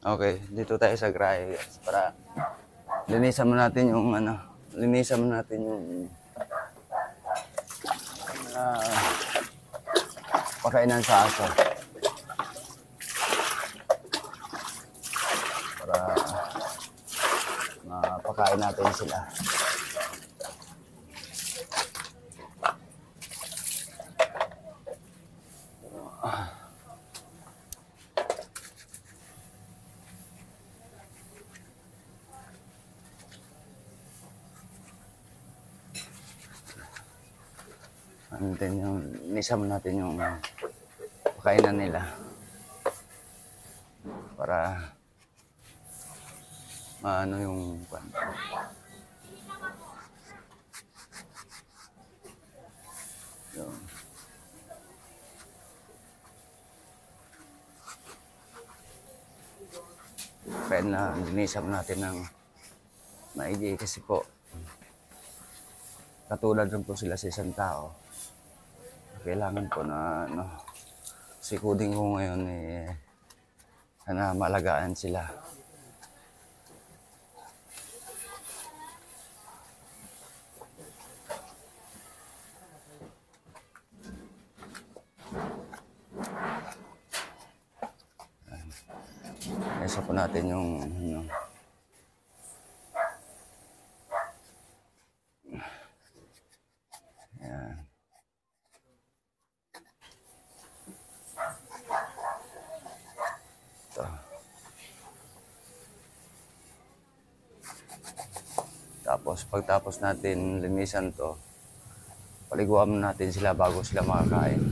Okay, dito tayo sa garahe guys, para linisan mo natin yung pakainan sa aso. Para mapakain natin sila. Linisan natin yung pakainan nila para maano yung kaya na linisan natin ng maigi kasi po katulad rin po sila sa isang tao. Kailangan po na sikudin ko ngayon na malagaan sila. Isa po natin yung tapos pagtapos natin linisan to, paliguan natin sila bago sila makakain.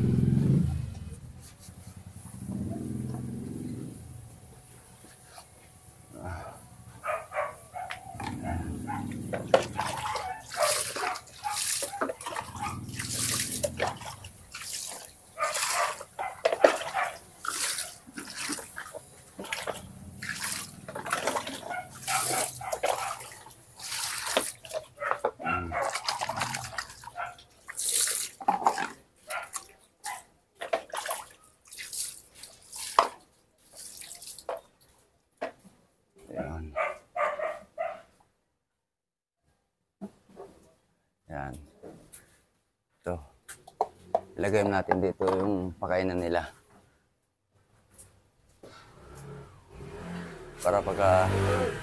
Yan. Ito. Ilagay natin dito yung pakainan nila. Para pagka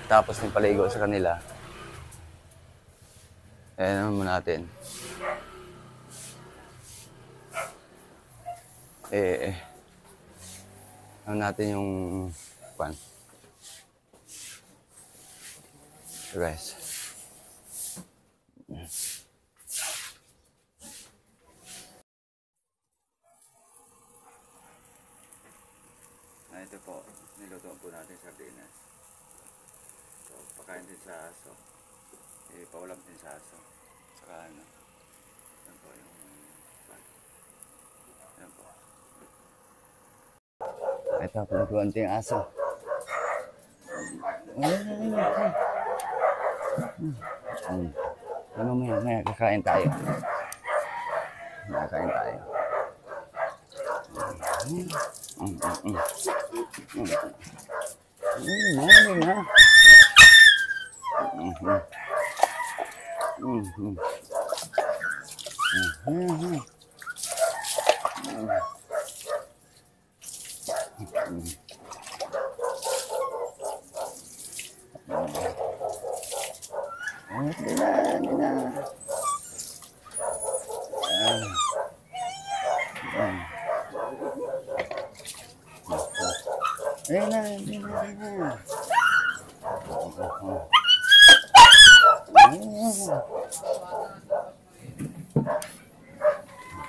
tapos ng paligo sa kanila, ayan naman natin. Ano natin yung guys. Ito po, nilutuan po natin sardinas. So, pakain din sa aso. Paulam din sa aso. Saka yan po yung yan po. Ito, pinaguan din yung aso. May kakain tayo. Kakain tayo.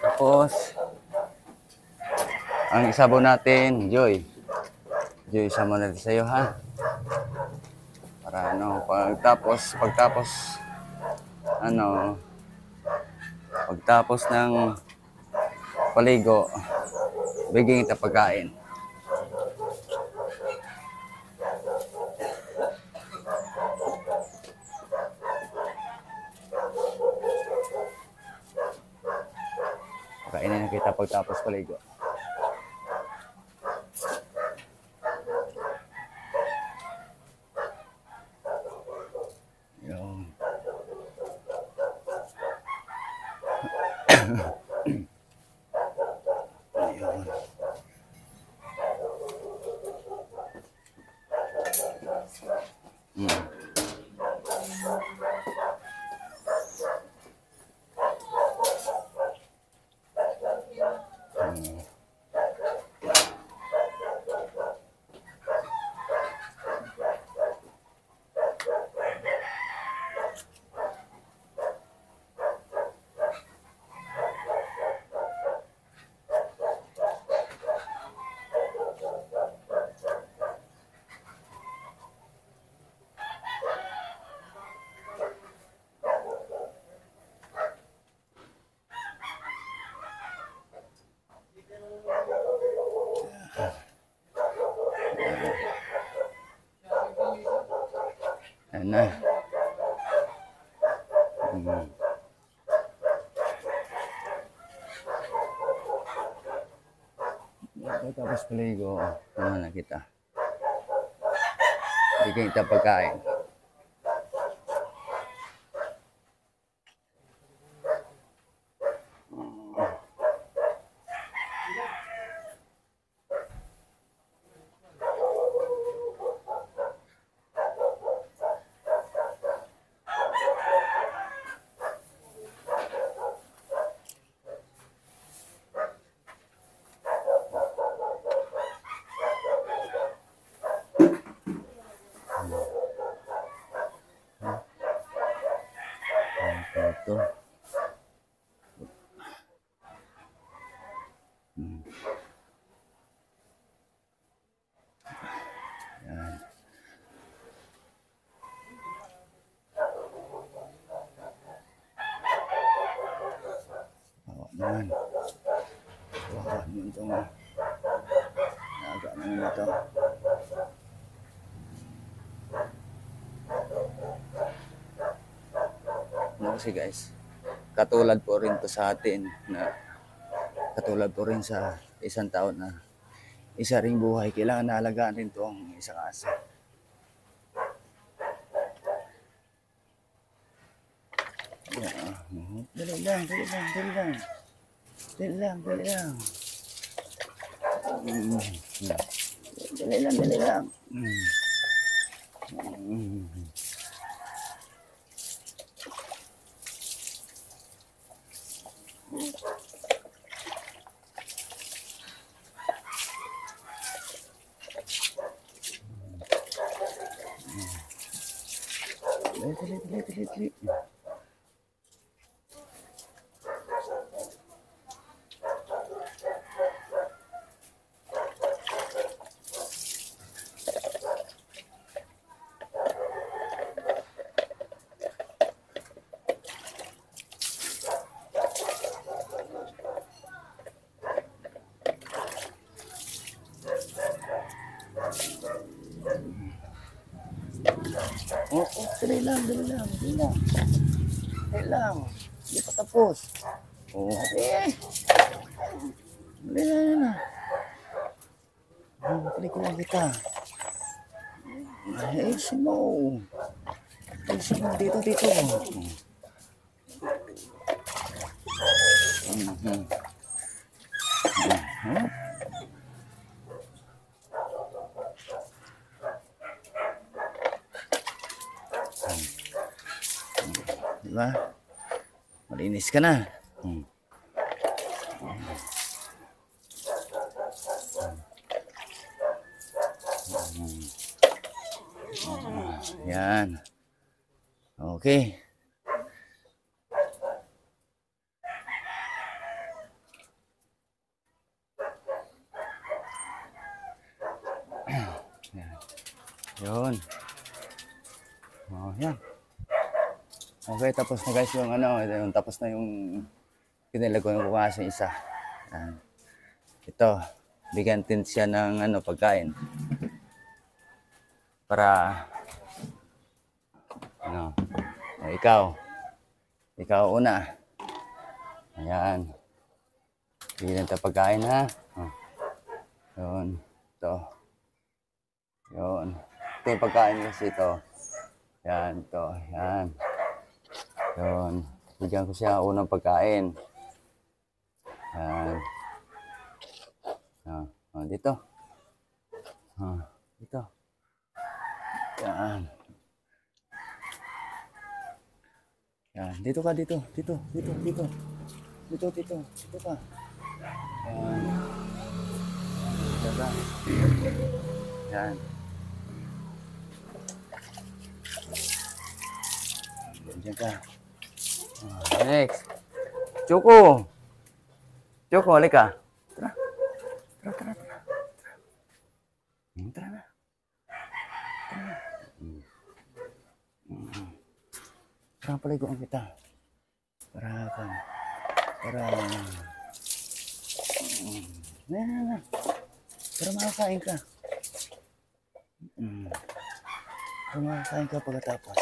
Tapos ang isabaw natin, Joy, sama natin sa'yo, ha? Para pagtapos ng paligo, bigyan kita pagkain. Pagkainin na kita pagtapos paligo. Ayun. Mm. Ayan na. Mm. Tapos paligo, ano na kita. Bigyan kita pagkain. Ito. Yan. Bawa naman. Bawa naman ito. Naga naman ito. Ano kasi guys, katulad po rin to sa atin na katulad po rin sa isang tao na isa ring buhay, kailangan naalagaan rin to ang isang aso. Dali lang, dali lang, dali lang. Dali lang, dali lang. Dali lang, dali lang. Dali. Dali lang. Hindi pa tapos. Dali na. Palikuan kita. Ayusin mo. Dito. Diba? Malinis ka na. Yan. Okay. Yun. Oh, yan. Okay, tapos na guys yung tapos na yung kinilago yung bukas yung isa. Yan. Ito, bigyan din siya ng pagkain. Para ikaw una. Ayan. Bigyan tayo pagkain ha. Yun. Ito. Yun. Ito yung pagkain kasi ito. Yan. Ito. Yan. Yun. Bigyan ko siya unang pagkain. Yan. Dito. Dito. Yan. Yan. Dito ka, dito. Dito ka. Yan. Dito ka. Yan. Diyan ka. Next. Choco, halika. Tara. Tara na. Tara, paliguan kita. Para. Na. Para makakain ka. Para makakain ka pagkatapos.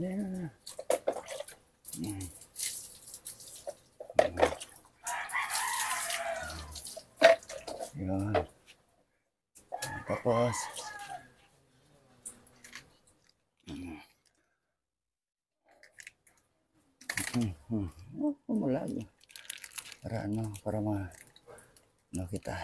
Na. Yun. Tapos umulag. Para kita.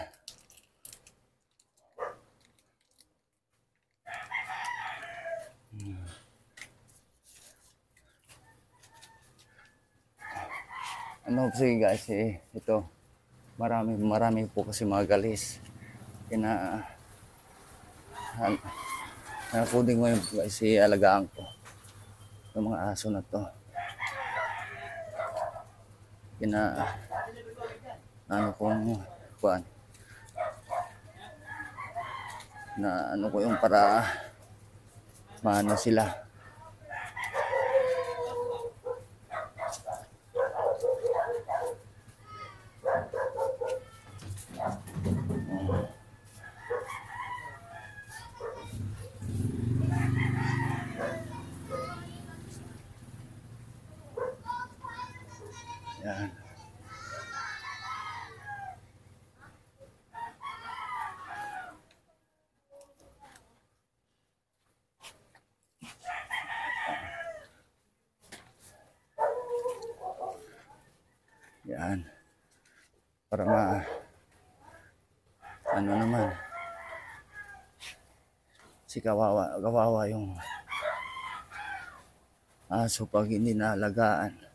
Sige guys, ito. Marami po kasi mga galis. Nakuding ngayon po guys, alagaan ko. Yung mga aso na to. Ko yung para maano sila. Yan. Yan. Para ano naman. Kawawa yung aso pag hindi naalagaan.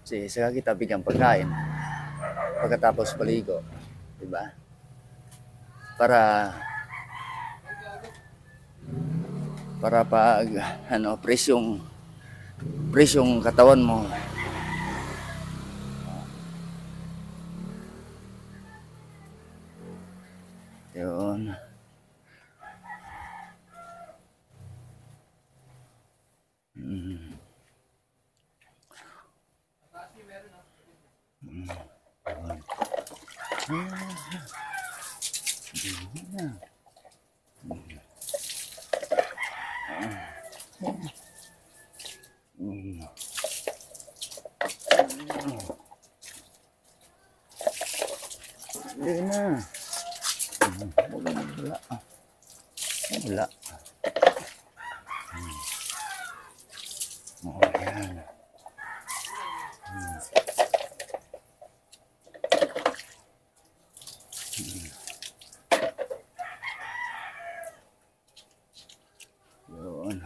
Saka kita bigyan pagkain pagkatapos paligo, diba? Para pag presyong katawan mo. Yun. Hindi na. Wala. Yan. Yun.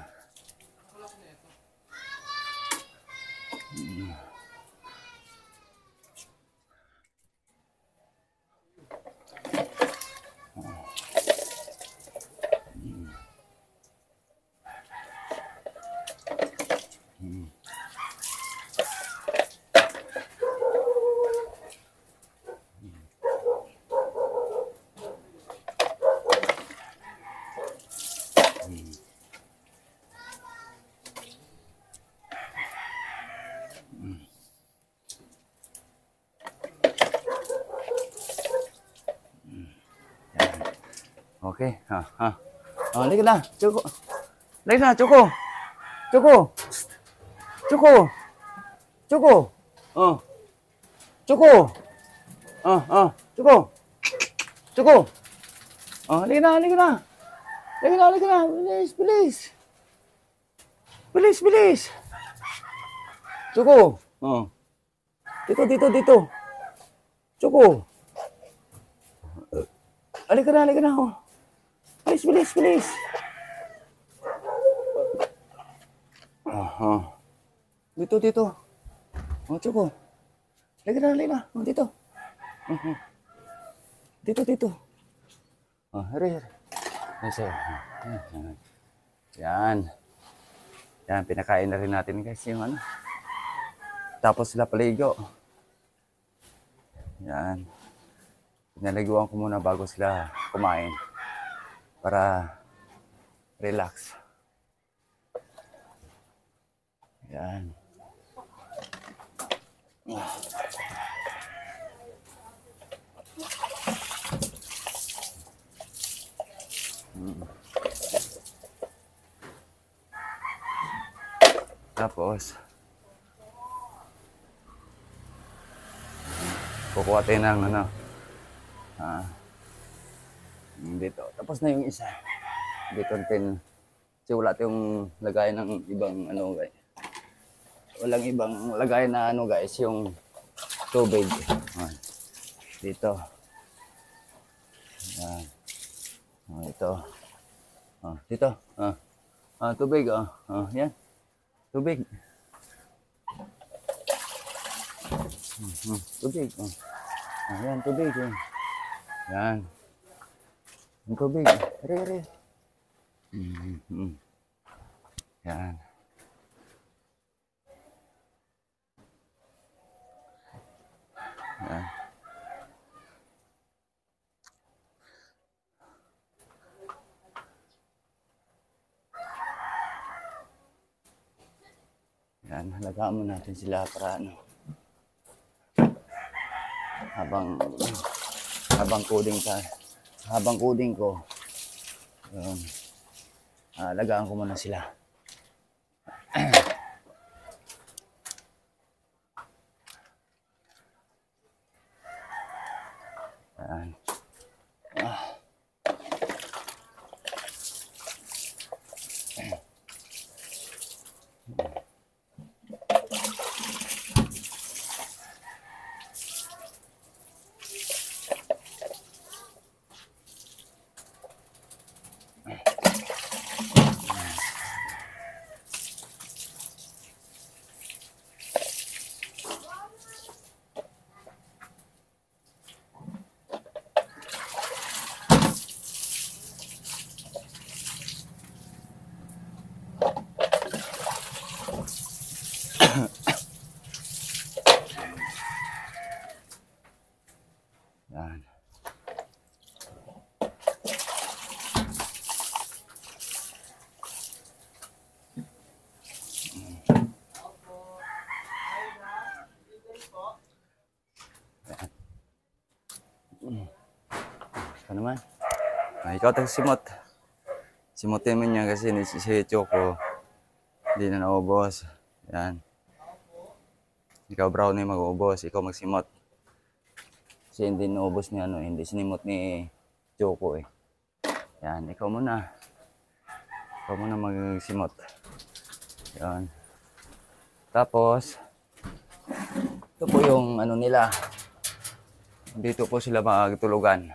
Okay. Oh, halika na. Choco. Halika na, Choco. Choco. Choco. Choco. Oh. Choco. Choco. Choco. Oh, halika na, halika na. Halika na, halika na. Bilis, bilis. Bilis, bilis. Choco. Oh. Dito, dito, dito. Choco. Halika na, halika na. Oh. Bilis, bilis, bilis. Dito, dito. Oh, Choco. Halika na, halika na. Oh, dito. Dito, dito. Oh, hari, hari. Yan. Yan, pinakain na rin natin guys yung ano. Tapos sila paligo. Yan. Pinaliguan ko muna bago sila kumain. Para relax. Yan. Tapos kukuha tayo ng ano dito. Tapos na yung isa. Dito natin kasi wala tayong lagay ng ibang ano guys. Walang ibang lagay na ano guys, yung tubig. Dito. Yan. Ito. Dito. Tubig. Yan. Tubig. Tubig. Yan, tubig. Yan. Yung tubig. Hari, hari. Yan. Yan. Yan, halagaan mo natin sila para ano. Habang coding ko. Yun. Halagaan ko muna sila. Yan. Yan. Ito naman. Ikaw tayo simot. Simutin mo niya kasi si Choco hindi na naubos. Yan. Ikaw brownie mag-uubos. Ikaw magsimot. Kasi hindi naubos ni ano, hindi sinimot ni Choco eh. Yan, ikaw muna. Ikaw muna magsimot. Yan. Tapos, ito po yung ano nila. Dito po sila magtulugan.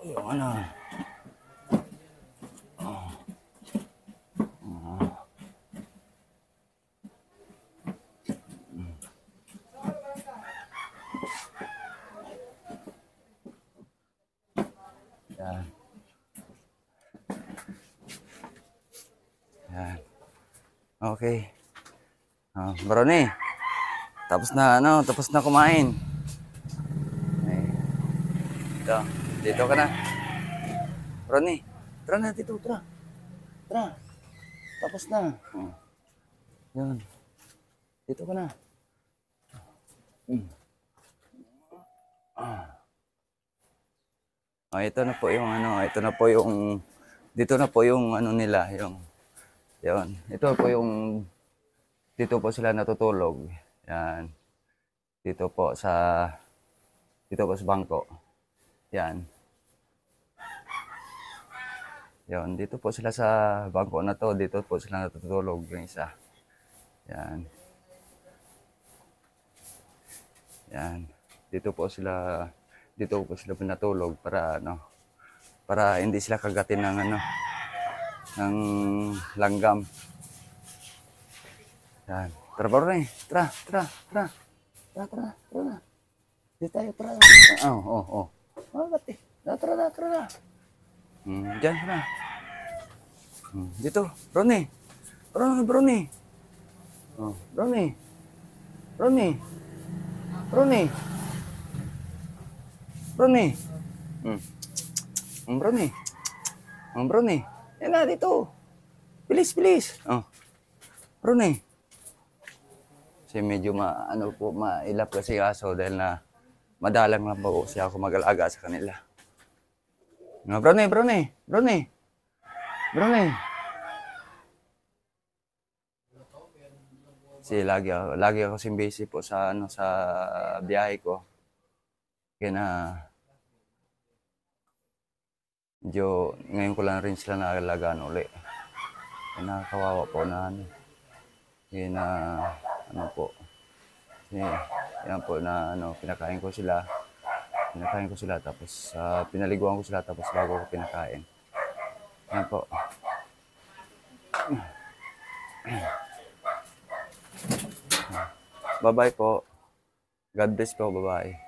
Yung ano. Yan. Yan. Okay. Brownie. Tapos na ano, tapos na kumain. Dito. Dito ka na. Ronnie. Tara na dito. Tara. Tara. Tapos na. Oh. Yan. Dito ka na. Oh, ito na po yung ano, ito na po yung dito na po yung ano nila, yung yon. Ito po yung dito po sila natutulog. Yan. Dito po sa bangko. Yan. Yon, dito po sila sa bangko na to, dito po sila natutulog yung isa. Yan. Yan. Dito po sila pinatulog para ano, para hindi sila kagatin ng ano, ng langgam. Yan. Tara bro na. Tara na. Dito tayo, tara. Oh. Bakit eh? Tara na. Diyan na. Dito, Ronnie. Oh, Ronnie. Ronnie. Yan na, dito. Bilis. Oh. Ronnie. Kasi medyo mailap kasi aso dahil na madalang lang po siya ako mag-alaga sa kanila. No, Ronnie. Kasi lagi ako busy po sa biyahe ko. Kaya na medyo ngayon ko lang rin sila naalagaan uli. Kaya nakakawawa po na ano. Kaya na ano po. Yan po na ano, pinakain ko sila tapos pinaliguan ko sila tapos bago ko pinakain. Yan po. Bye-bye po. God bless po, bye-bye.